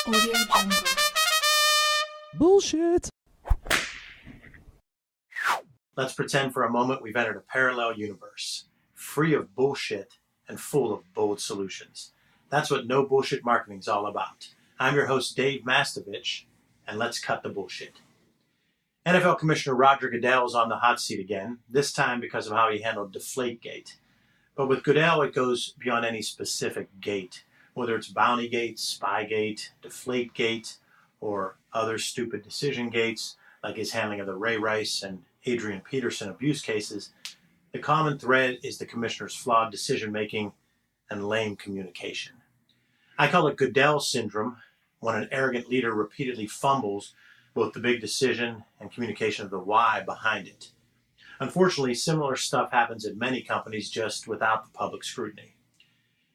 Audio Jungle. Bullshit! Let's pretend for a moment we've entered a parallel universe, free of bullshit and full of bold solutions. That's what no bullshit marketing is all about. I'm your host, Dave Mastovich, and let's cut the bullshit. NFL Commissioner Roger Goodell is on the hot seat again, this time because of how he handled Deflategate. But with Goodell, it goes beyond any specific gate, whether it's Bountygate, Spygate, Deflategate, or other stupid decision gates like his handling of the Ray Rice and Adrian Peterson abuse cases. The common thread is the commissioner's flawed decision-making and lame communication. I call it Goodell syndrome, when an arrogant leader repeatedly fumbles both the big decision and communication of the why behind it. Unfortunately, similar stuff happens at many companies just without the public scrutiny.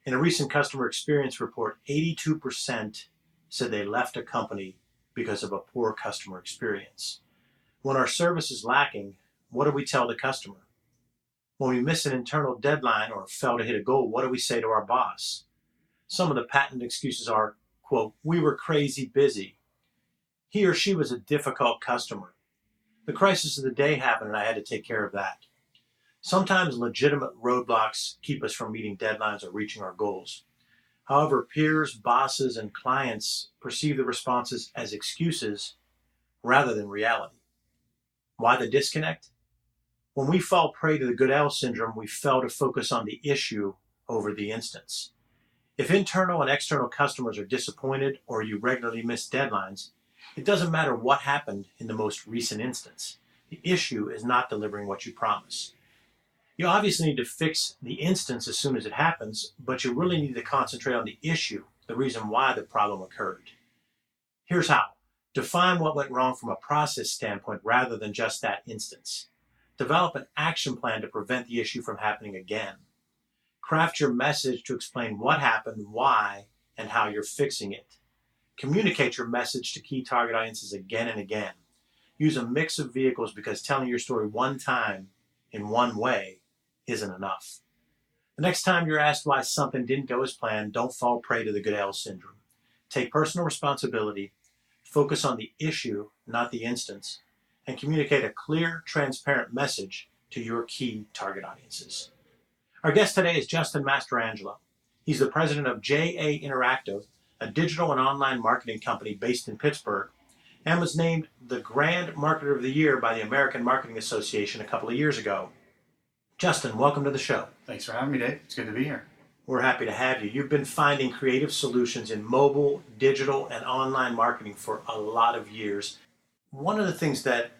In a recent customer experience report, 82% said they left a company because of a poor customer experience. When our service is lacking, what do we tell the customer? When we miss an internal deadline or fail to hit a goal, what do we say to our boss? Some of the patent excuses are, quote, "We were crazy busy." He or she was a difficult customer. The crisis of the day happened and I had to take care of that. Sometimes legitimate roadblocks keep us from meeting deadlines or reaching our goals. However, peers, bosses, and clients perceive the responses as excuses rather than reality. Why the disconnect? When we fall prey to the Goodell syndrome, we fail to focus on the issue over the instance. If internal and external customers are disappointed or you regularly miss deadlines, it doesn't matter what happened in the most recent instance. The issue is not delivering what you promise. You obviously need to fix the instance as soon as it happens, but you really need to concentrate on the issue, the reason why the problem occurred. Here's how. Define what went wrong from a process standpoint rather than just that instance. Develop an action plan to prevent the issue from happening again. Craft your message to explain what happened, why, and how you're fixing it. Communicate your message to key target audiences again and again. Use a mix of vehicles because telling your story one time in one way isn't enough. The next time you're asked why something didn't go as planned, don't fall prey to the Goodell syndrome. Take personal responsibility, focus on the issue, not the instance, and communicate a clear, transparent message to your key target audiences. Our guest today is Justin Mastrangelo. He's the president of JA Interactive, a digital and online marketing company based in Pittsburgh, and was named the Grand Marketer of the Year by the American Marketing Association a couple of years ago. Justin, welcome to the show. Thanks for having me, Dave. It's good to be here. We're happy to have you. You've been finding creative solutions in mobile, digital, and online marketing for a lot of years. One of the things that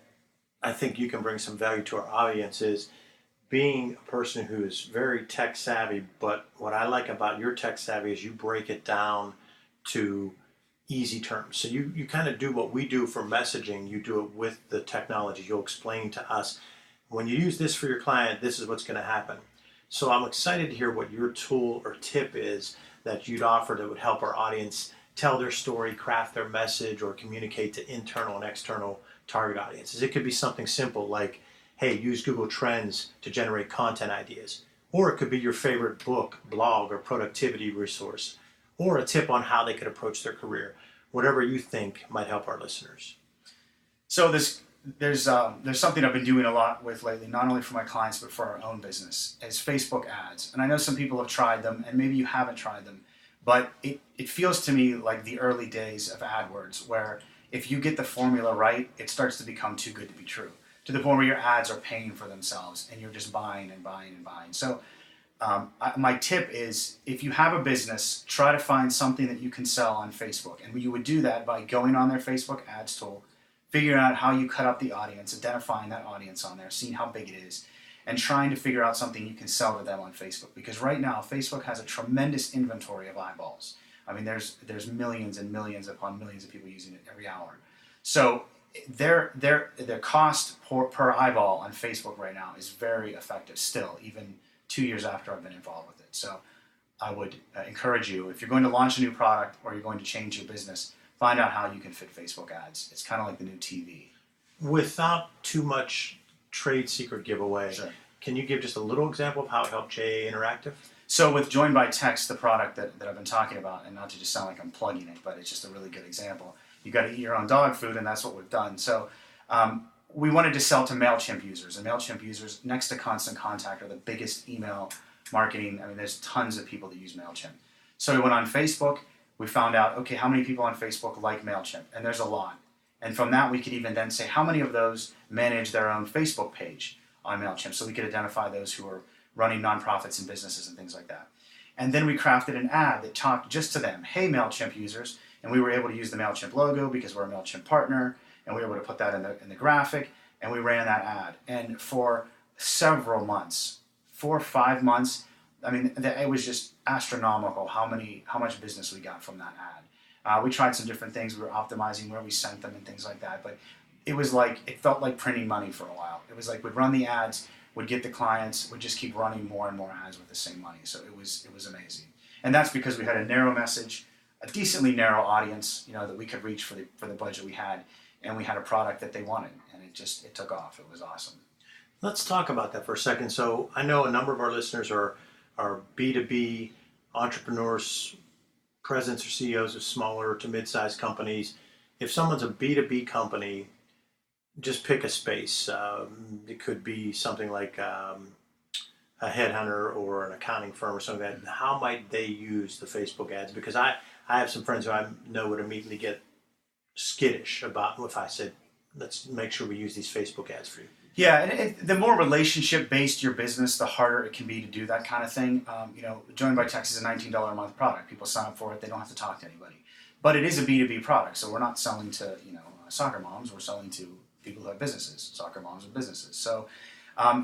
I think you can bring some value to our audience is being a person who is very tech savvy, but what I like about your tech savvy is you break it down to easy terms. So you kind of do what we do for messaging, you do it with the technology. You'll explain to us, when you use this for your client, this is what's going to happen. So I'm excited to hear what your tool or tip is that you'd offer that would help our audience tell their story, craft their message, or communicate to internal and external target audiences. It could be something simple like, hey, use Google Trends to generate content ideas. Or it could be your favorite book, blog, or productivity resource. Or a tip on how they could approach their career. Whatever you think might help our listeners. So there's something I've been doing a lot with lately, not only for my clients but for our own business, is Facebook ads. And I know some people have tried them, and maybe you haven't tried them, but it feels to me like the early days of AdWords, where if you get the formula right, it starts to become too good to be true, to the point where your ads are paying for themselves and you're just buying and buying and buying. So my tip is, if you have a business, try to find something that you can sell on Facebook. And you would do that by going on their Facebook ads tool, figuring out how you cut up the audience, identifying that audience on there, seeing how big it is, and trying to figure out something you can sell to them on Facebook. Because right now, Facebook has a tremendous inventory of eyeballs. I mean, there's millions and millions upon millions of people using it every hour. So their cost per eyeball on Facebook right now is very effective still, even 2 years after I've been involved with it. So I would encourage you, if you're going to launch a new product or you're going to change your business, find out how you can fit Facebook ads. It's kind of like the new TV. Without too much trade secret giveaway, Sure. Can you give just a little example of how it helped JA Interactive? So with Join by Text, the product that I've been talking about, and not to just sound like I'm plugging it, but it's just a really good example. You got to eat your own dog food, and that's what we've done. So we wanted to sell to MailChimp users, and MailChimp users, next to Constant Contact, are the biggest email marketing. I mean, there's tons of people that use MailChimp. So we went on Facebook. We found out, okay, how many people on Facebook like MailChimp? And there's a lot. And from that, we could even then say how many of those manage their own Facebook page on MailChimp. So we could identify those who are running nonprofits and businesses and things like that. And then we crafted an ad that talked just to them. Hey, MailChimp users. And we were able to use the MailChimp logo because we're a MailChip partner. And we were able to put that in the graphic. And we ran that ad. And for several months, 4 or 5 months, I mean, it was just astronomical how much business we got from that ad. We tried some different things. We were optimizing where we sent them and things like that. But it felt like printing money for a while. It was like we'd run the ads, would get the clients, would just keep running more and more ads with the same money. So it was amazing. And that's because we had a narrow message, a decently narrow audience, that we could reach for the budget we had, and we had a product that they wanted, and it took off. It was awesome. Let's talk about that for a second. So I know a number of our listeners are B2B entrepreneurs, presidents or CEOs of smaller to mid-sized companies. If someone's a B2B company, just pick a space. It could be something like a headhunter or an accounting firm or something like that. How might they use the Facebook ads? Because I have some friends who I know would immediately get skittish about if I said, let's make sure we use these Facebook ads for you. Yeah, and the more relationship-based your business, the harder it can be to do that kind of thing. Join by Text is a $19 a month product. People sign up for it. They don't have to talk to anybody. But it is a B2B product, so we're not selling to soccer moms. We're selling to people who have businesses, soccer moms with businesses. So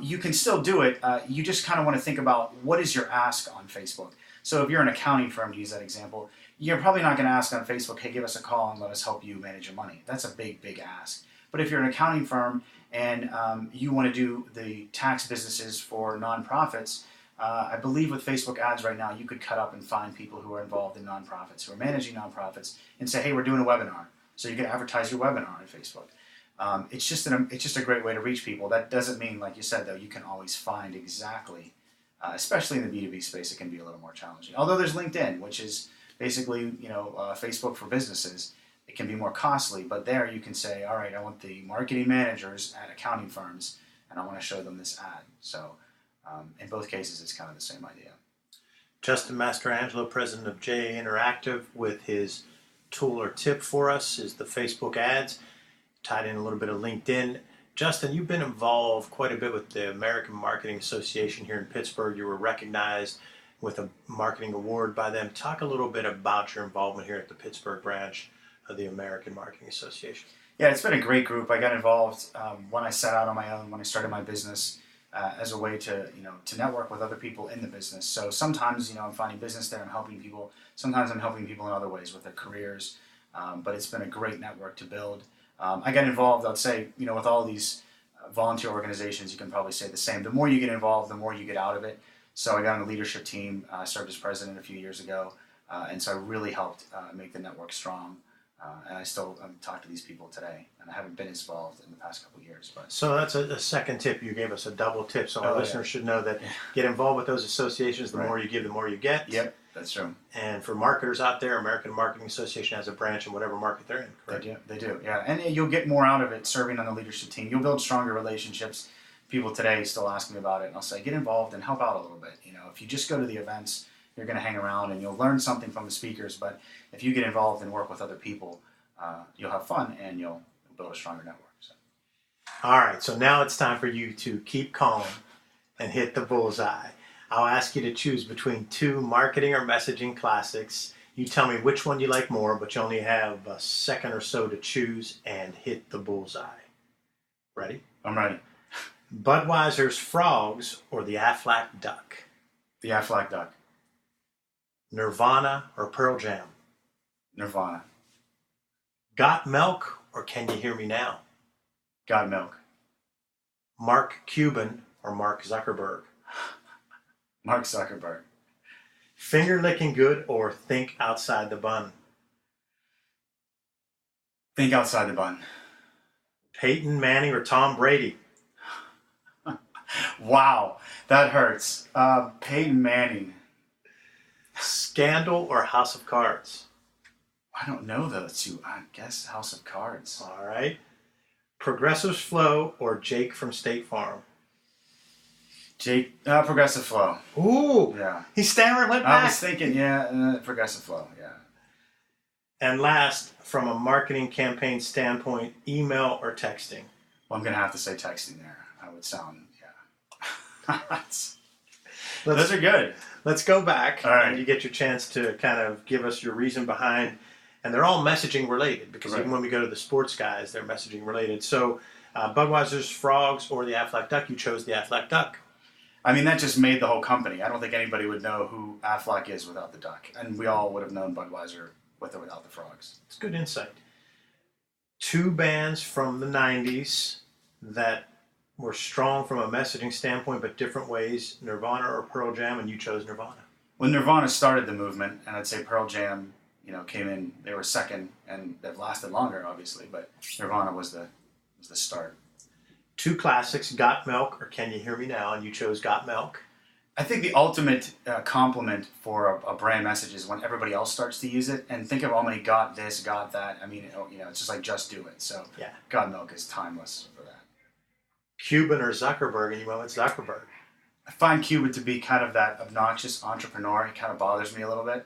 you can still do it. You just kind of want to think about what is your ask on Facebook. So if you're an accounting firm, to use that example, you're probably not going to ask on Facebook, hey, give us a call and let us help you manage your money. That's a big, big ask. But if you're an accounting firm and you want to do the tax businesses for nonprofits, I believe with Facebook ads right now, you could cut up and find people who are involved in nonprofits, who are managing nonprofits, and say, hey, we're doing a webinar. So you can advertise your webinar on Facebook. It's just a great way to reach people. That doesn't mean, like you said, though, you can always find exactly, especially in the B2B space, it can be a little more challenging. Although there's LinkedIn, which is basically Facebook for businesses. It can be more costly, but there you can say, all right, I want the marketing managers at accounting firms, and I want to show them this ad. So in both cases, it's kind of the same idea. Justin Mastrangelo, president of JA Interactive, with his tool or tip for us is the Facebook ads, tied in a little bit of LinkedIn. Justin, you've been involved quite a bit with the American Marketing Association here in Pittsburgh. You were recognized with a marketing award by them. Talk a little bit about your involvement here at the Pittsburgh branch of the American Marketing Association. Yeah, it's been a great group. I got involved when I set out on my own, when I started my business, as a way to network with other people in the business. So sometimes I'm finding business there, I'm helping people. Sometimes I'm helping people in other ways with their careers. But it's been a great network to build. I got involved, I'd say, with all these volunteer organizations, you can probably say the same. The more you get involved, the more you get out of it. So I got on the leadership team, served as president a few years ago, and so I really helped make the network strong. And I still talk to these people today, and I haven't been involved in the past couple of years. But so that's a second tip. You gave us a double tip, so our listeners should know that get involved with those associations. The more you give, the more you get. Yep, that's true. And for marketers out there, American Marketing Association has a branch in whatever market they're in, correct? They do, yeah. And you'll get more out of it serving on the leadership team. You'll build stronger relationships. People today still ask me about it, and I'll say, get involved and help out a little bit. If you just go to the events, you're going to hang around and you'll learn something from the speakers. But if you get involved and work with other people, you'll have fun and you'll build a stronger network. So. All right, so now it's time for you to keep calm and hit the bullseye. I'll ask you to choose between two marketing or messaging classics. You tell me which one you like more, but you only have a second or so to choose and hit the bullseye. Ready? I'm ready. Budweiser's Frogs or the Aflac Duck? The Aflac Duck. Nirvana or Pearl Jam? Nirvana. Got Milk or Can You Hear Me Now? Got Milk. Mark Cuban or Mark Zuckerberg? Mark Zuckerberg. Finger Licking Good or Think Outside the Bun? Think Outside the Bun. Peyton Manning or Tom Brady? Wow, that hurts. Peyton Manning. Scandal or House of Cards? I don't know those two. I guess House of Cards. All right. Progressive Flow or Jake from State Farm? Jake, Progressive Flow. Ooh. Yeah. He stammered, went back. I was thinking, Progressive Flow, yeah. And last, from a marketing campaign standpoint, email or texting? Well, I'm going to have to say texting there. I would sound, yeah. Those are good. Let's go back. All right. And you get your chance to kind of give us your reason behind. And they're all messaging related because even when we go to the sports guys, they're messaging related. So Budweiser's Frogs or the Aflac Duck, you chose the Aflac Duck. I mean, that just made the whole company. I don't think anybody would know who Aflac is without the duck. And we all would have known Budweiser with or without the frogs. It's good insight. Two bands from the 90s that were strong from a messaging standpoint, but different ways, Nirvana or Pearl Jam, and you chose Nirvana. When Nirvana started the movement, and I'd say Pearl Jam, came in, they were second, and they've lasted longer, obviously, but Nirvana was the start. Two classics, Got Milk or Can You Hear Me Now, and you chose Got Milk. I think the ultimate compliment for a brand message is when everybody else starts to use it, and think of how many got this, got that. I mean, it's just like, just do it. So yeah. Got Milk is timeless for that. Cuban or Zuckerberg, and you went with Zuckerberg. I find Cuban to be kind of that obnoxious entrepreneur. He kind of bothers me a little bit.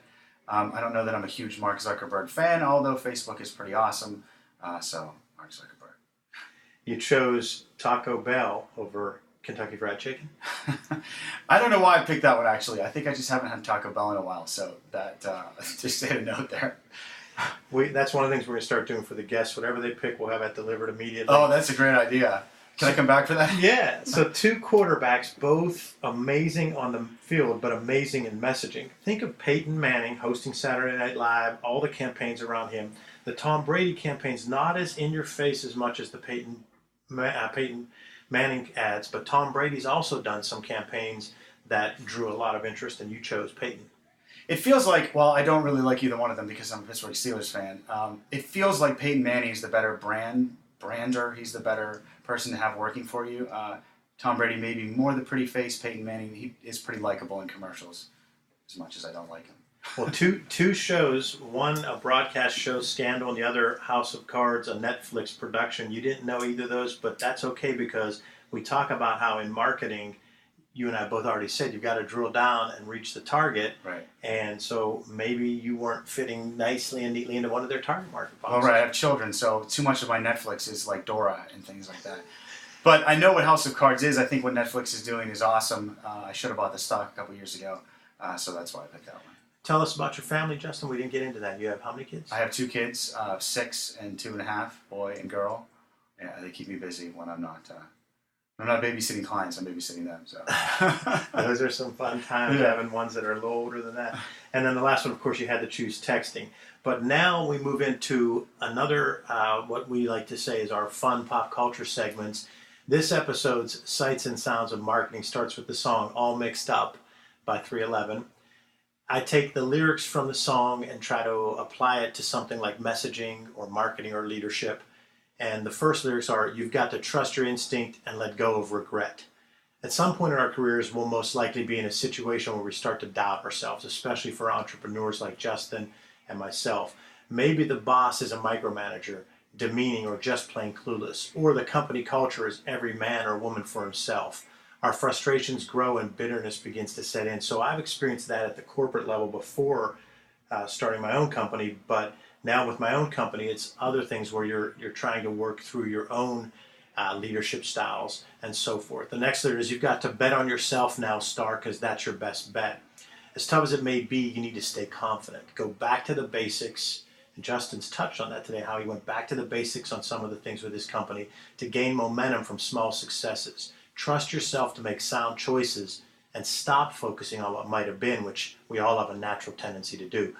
I don't know that I'm a huge Mark Zuckerberg fan, although Facebook is pretty awesome. So Mark Zuckerberg. You chose Taco Bell over Kentucky Fried Chicken? I don't know why I picked that one, actually. I think I just haven't had Taco Bell in a while, so that just hit a note there. That's one of the things we're going to start doing for the guests. Whatever they pick, we'll have that delivered immediately. Oh, that's a great idea. Can I come back for that? Yeah. So two quarterbacks, both amazing on the field, but amazing in messaging. Think of Peyton Manning hosting Saturday Night Live, all the campaigns around him. The Tom Brady campaign's not as in your face as much as the Peyton Manning ads, but Tom Brady's also done some campaigns that drew a lot of interest, and you chose Peyton. It feels like, well, I don't really like either one of them because I'm a Pittsburgh Steelers fan. It feels like Peyton Manning's the better brander. He's the better person to have working for you. Tom Brady may be more the pretty face. Peyton Manning, he is pretty likable in commercials, as much as I don't like him. Well, two shows, one a broadcast show, Scandal, and the other House of Cards, a Netflix production. You didn't know either of those, but that's okay because we talk about how in marketing, you and I both already said you've got to drill down and reach the target. Right. And so maybe you weren't fitting nicely and neatly into one of their target market boxes. Well, right, I have children, so too much of my Netflix is like Dora and things like that. But I know what House of Cards is. I think what Netflix is doing is awesome. I should have bought the stock a couple years ago, so that's why I picked that one. Tell us about your family, Justin. We didn't get into that. You have how many kids? I have 2 kids, 6 and 2.5, boy and girl. Yeah, they keep me busy when I'm not babysitting clients. I'm babysitting them. So those are some fun times, having ones that are a little older than that. And then the last one, of course, you had to choose texting. But now we move into another, what we like to say is our fun pop culture segments. This episode's Sights and Sounds of Marketing starts with the song All Mixed Up by 311. I take the lyrics from the song and try to apply it to something like messaging or marketing or leadership. And the first lyrics are, you've got to trust your instinct and let go of regret. At some point in our careers, we'll most likely be in a situation where we start to doubt ourselves, especially for entrepreneurs like Justin and myself. Maybe the boss is a micromanager, demeaning or just plain clueless, or the company culture is every man or woman for himself. Our frustrations grow and bitterness begins to set in. So I've experienced that at the corporate level before starting my own company, but now with my own company, it's other things where you're trying to work through your own leadership styles and so forth. The next lyric is, you've got to bet on yourself now, Star, because that's your best bet. As tough as it may be, you need to stay confident. Go back to the basics. And Justin's touched on that today, how he went back to the basics on some of the things with his company to gain momentum from small successes. Trust yourself to make sound choices and stop focusing on what might have been, which we all have a natural tendency to do.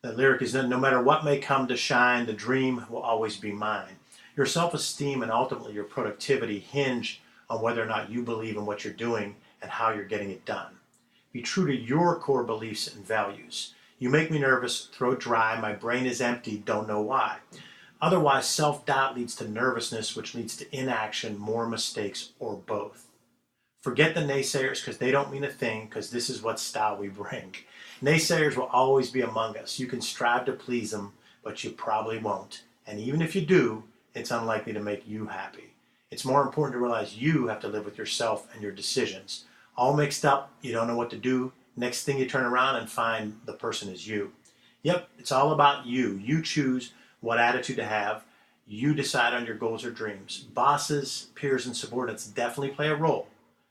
The lyric is, no matter what may come to shine, the dream will always be mine. Your self-esteem and ultimately your productivity hinge on whether or not you believe in what you're doing and how you're getting it done. Be true to your core beliefs and values. You make me nervous, throat dry, my brain is empty, don't know why. Otherwise, self-doubt leads to nervousness, which leads to inaction, more mistakes, or both. Forget the naysayers because they don't mean a thing, because this is what style we bring. Naysayers will always be among us. You can strive to please them, but you probably won't. And even if you do, it's unlikely to make you happy. It's more important to realize you have to live with yourself and your decisions. All mixed up, you don't know what to do. Next thing you turn around and find the person is you. Yep, it's all about you. You choose what attitude to have. You decide on your goals or dreams. Bosses, peers, and subordinates definitely play a role,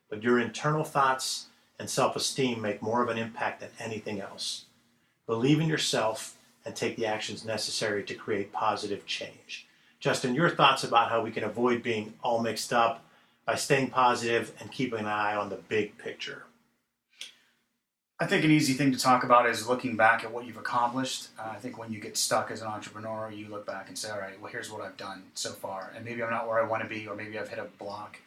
but your internal thoughts and self-esteem make more of an impact than anything else. Believe in yourself and take the actions necessary to create positive change. Justin, your thoughts about how we can avoid being all mixed up by staying positive and keeping an eye on the big picture. I think an easy thing to talk about is looking back at what you've accomplished. I think when you get stuck as an entrepreneur, you look back and say, all right, well, here's what I've done so far. And maybe I'm not where I want to be, or maybe I've hit a block.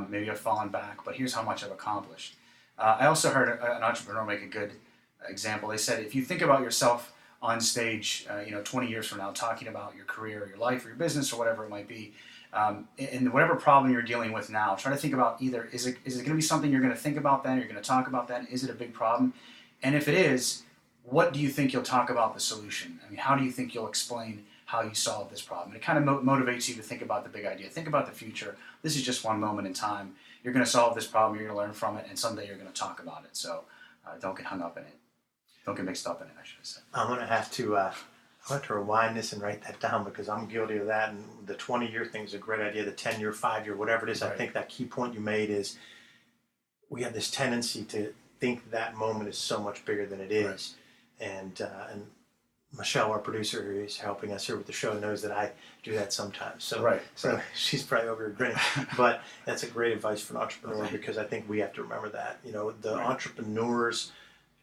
Maybe I've fallen back, but here's how much I've accomplished. I also heard an entrepreneur make a good example. They said, if you think about yourself on stage, 20 years from now, talking about your career, or your life, or your business, or whatever it might be, and whatever problem you're dealing with now, try to think about either, is it going to be something you're going to think about then, you're going to talk about then, is it a big problem? And if it is, what do you think you'll talk about the solution? I mean, how do you think you'll explain how you solve this problem? It kind of motivates you to think about the big idea. Think about the future. This is just one moment in time. You're going to solve this problem, you're going to learn from it, and someday you're going to talk about it. So don't get hung up in it. Don't get mixed up in it, I should say. I'm going to have to rewind this and write that down, because I'm guilty of that. And the 20-year thing is a great idea. The 10-year, 5-year, whatever it is. Right. I think that key point you made is we have this tendency to think that moment is so much bigger than it is. Right. And Michelle, our producer, who is helping us here with the show, knows that I do that sometimes. So she's probably over here grinning. But that's a great advice for an entrepreneur, because I think we have to remember that. The entrepreneur's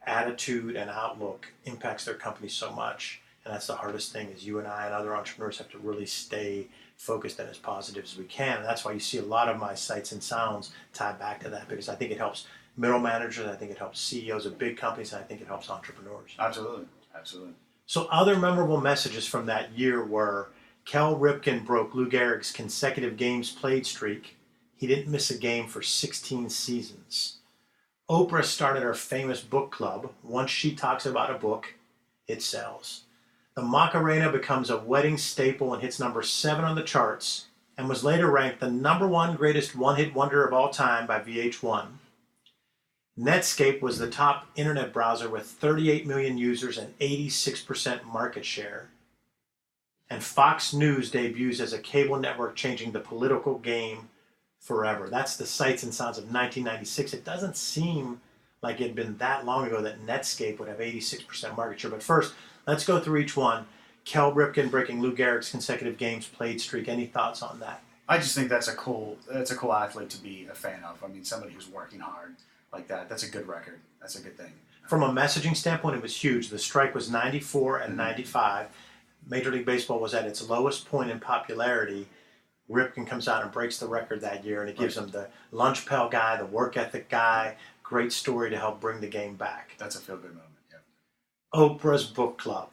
attitude and outlook impacts their company so much. And that's the hardest thing, is you and I and other entrepreneurs have to really stay focused and as positive as we can. And that's why you see a lot of my sights and sounds tied back to that, because I think it helps middle managers, I think it helps CEOs of big companies, and I think it helps entrepreneurs. Absolutely. So other memorable messages from that year were Cal Ripken broke Lou Gehrig's consecutive games played streak. He didn't miss a game for 16 seasons. Oprah started her famous book club. Once she talks about a book, it sells. The Macarena becomes a wedding staple and hits number 7 on the charts, and was later ranked the number 1 greatest one-hit wonder of all time by VH1. Netscape was the top internet browser with 38 million users and 86% market share. And Fox News debuts as a cable network, changing the political game forever. That's the sights and sounds of 1996. It doesn't seem like it had been that long ago that Netscape would have 86% market share. But first, let's go through each one. Cal Ripken breaking Lou Gehrig's consecutive games played streak. Any thoughts on that? I just think that's a cool athlete to be a fan of. I mean, somebody who's working hard like that. That's a good record. That's a good thing. From a messaging standpoint, it was huge. The strike was 94 and 95. Major League Baseball was at its lowest point in popularity. Ripken comes out and breaks the record that year, and it gives him the lunch pail guy, the work ethic guy. Great story to help bring the game back. That's a feel-good moment, yeah. Oprah's book club.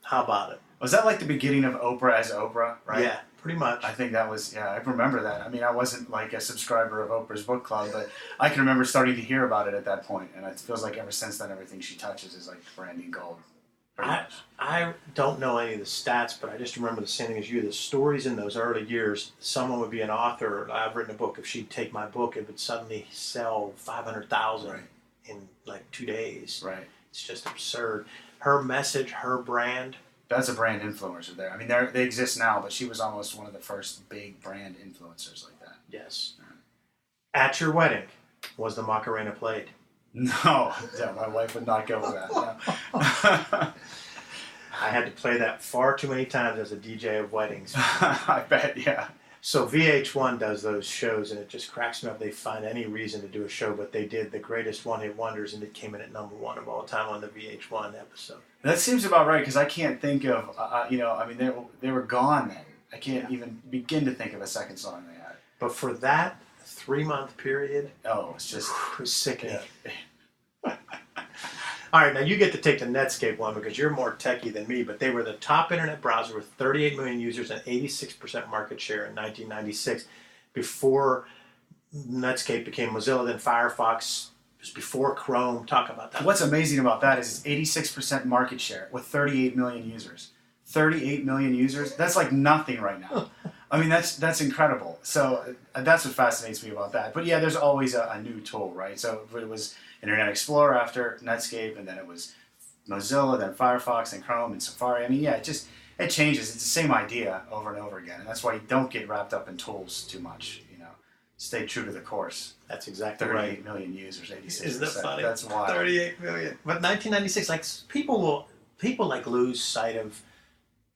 How about it? Was that like the beginning of Oprah as Oprah, right? Yeah, pretty much. I think that was, I remember that. I mean, I wasn't like a subscriber of Oprah's book club, but I can remember starting to hear about it at that point, and it feels like ever since then, everything she touches is like branding gold. I don't know any of the stats, but I just remember the same thing as you. The stories in those early years, someone would be an author. I've written a book. If she'd take my book, it would suddenly sell 500,000 in like 2 days. Right. It's just absurd. Her message, her brand. That's a brand influencer there. I mean, they exist now, but she was almost one of the first big brand influencers like that. Yes. At your wedding, was the Macarena played? No, my wife would not go with that. No. I had to play that far too many times as a DJ of weddings. I bet, yeah. So VH1 does those shows, and it just cracks me up. They find any reason to do a show, but they did the greatest one-hit wonders, and it came in at number 1 of all time on the VH1 episode. That seems about right, because I can't think of, I mean, they were gone then. I can't even begin to think of a second song they had. But for that 3-month period, it's just it was sickening. Yeah. All right, now you get to take the Netscape one because you're more techie than me, but they were the top internet browser with 38 million users and 86% market share in 1996. Before Netscape became Mozilla, then Firefox, It was before Chrome. Talk about that. What's amazing about that is it's 86% market share with 38 million users. 38 million users? That's like nothing right now. I mean, that's incredible. So that's what fascinates me about that. But yeah, there's always a new tool, right? So it was Internet Explorer after Netscape, and then it was Mozilla, then Firefox, then Chrome, and Safari. I mean, yeah, it changes. It's the same idea over and over again. And that's why you don't get wrapped up in tools too much, Stay true to the course. That's exactly 38 right. million users, 86%. Isn't that funny? That's wild. 38 million. But 1996, like people lose sight of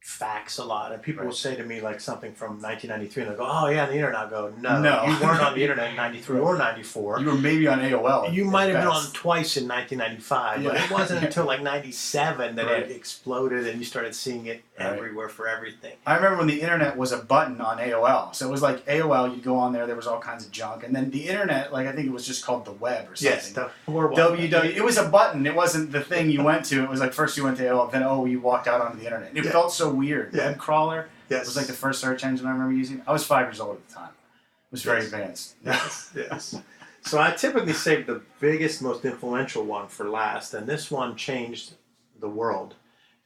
facts a lot, and people will say to me like something from 1993, and they'll go, "Oh yeah, the internet." I go, "No, you weren't on the internet in 93 or 94. You were maybe on AOL. You might have been on twice in 1995, but it wasn't until like 97 that it exploded, and you started seeing it everywhere for everything." I remember when the internet was a button on AOL, so it was like AOL. You'd go on there was all kinds of junk, and then the internet, like I think it was just called the web or something. Yes, the World WW. It was a button. It wasn't the thing you went to. It was like first you went to AOL, then you walked out onto the internet. It felt so weird. Web crawler was like the first search engine I remember using. I was 5 years old at the time. It was very advanced. Yes. So I typically save the biggest, most influential one for last, and this one changed the world.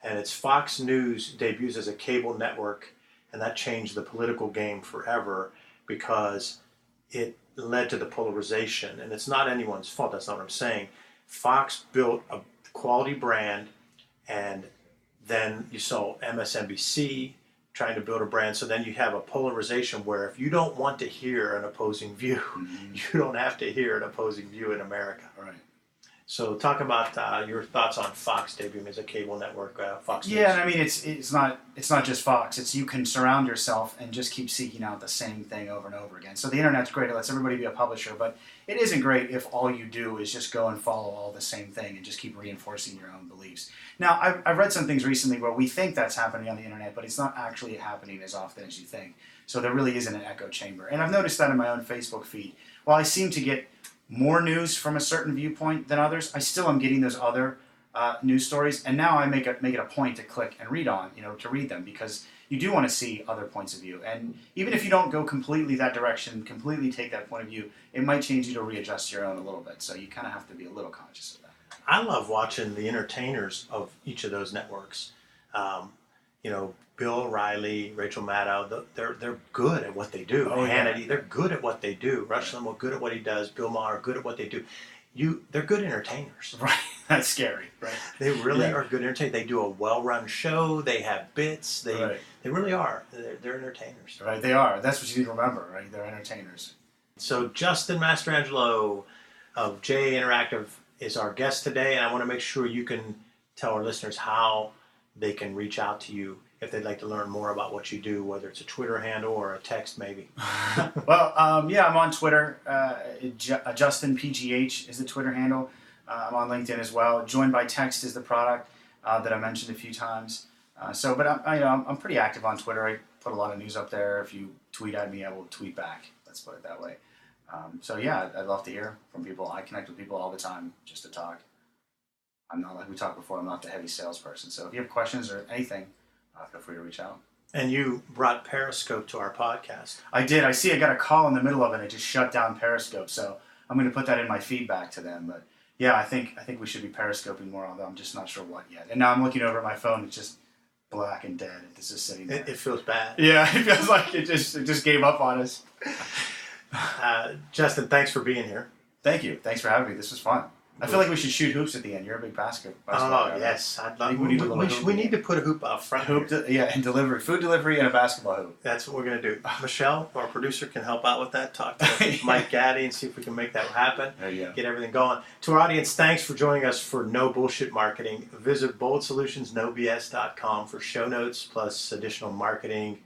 And it's Fox News debuts as a cable network, and that changed the political game forever because it led to the polarization. And it's not anyone's fault. That's not what I'm saying. Fox built a quality brand, and then you saw MSNBC trying to build a brand. So then you have a polarization where if you don't want to hear an opposing view, you don't have to hear an opposing view in America. Right. So talk about your thoughts on Fox debuting as a cable network, Fox News. Yeah, and I mean it's not just Fox. It's you can surround yourself and just keep seeking out the same thing over and over again. So the internet's great; it lets everybody be a publisher, but it isn't great if all you do is just go and follow all the same thing and just keep reinforcing your own beliefs. Now, I've read some things recently where we think that's happening on the internet, but it's not actually happening as often as you think. So there really isn't an echo chamber, and I've noticed that in my own Facebook feed. While I seem to get more news from a certain viewpoint than others, I still am getting those other news stories, and now I make it a point to click and read on, to read them, because you do want to see other points of view. And even if you don't go completely that direction, completely take that point of view, it might change you to readjust your own a little bit. So you kind of have to be a little conscious of that. I love watching the entertainers of each of those networks. Bill O'Reilly, Rachel Maddow, they're good at what they do. Hannity, they're good at what they do. Rush Limbaugh, good at what he does. Bill Maher, good at what they do. They're good entertainers. Right. That's scary. Right. They really are good entertainers. They do a well-run show. They have bits. They really are. They're entertainers. Right. They are. That's what you need to remember. Right. They're entertainers. So Justin Mastrangelo of JA Interactive is our guest today, and I want to make sure you can tell our listeners how they can reach out to you if they'd like to learn more about what you do, whether it's a Twitter handle or a text maybe. Well, I'm on Twitter. JustinPGH is the Twitter handle. I'm on LinkedIn as well. Joined by Text is the product that I mentioned a few times. But I'm pretty active on Twitter. I put a lot of news up there. If you tweet at me, I will tweet back. Let's put it that way. I'd love to hear from people. I connect with people all the time just to talk. I'm not, like we talked before, I'm not the heavy salesperson. So if you have questions or anything, feel free to reach out. And you brought Periscope to our podcast. I did. I got a call in the middle of it, and it just shut down Periscope. So I'm going to put that in my feedback to them. But yeah, I think we should be Periscoping more, although I'm just not sure what yet. And now I'm looking over at my phone. It's just black and dead. It's just sitting there. It feels bad. Yeah, it feels like it just gave up on us. Justin, thanks for being here. Thank you. Thanks for having me. This was fun. I feel like we should shoot hoops at the end. You're a big basketball guy. Yes. I'd love. We need to put a hoop out front. And delivery, food delivery, and a basketball hoop. That's what we're going to do. Michelle, our producer, can help out with that. Talk to Mike Gaddy and see if we can make that happen. There you go. Get everything going. To our audience, thanks for joining us for No Bullshit Marketing. Visit boldsolutionsnobs.com for show notes plus additional marketing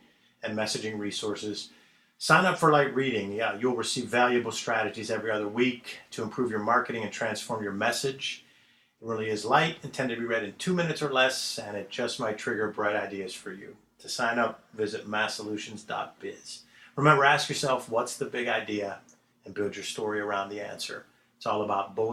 and messaging resources. Sign up for light reading. Yeah, you'll receive valuable strategies every other week to improve your marketing and transform your message. It really is light, intended to be read in 2 minutes or less, and it just might trigger bright ideas for you. To sign up, visit masssolutions.biz. Remember, ask yourself, what's the big idea, and build your story around the answer. It's all about bold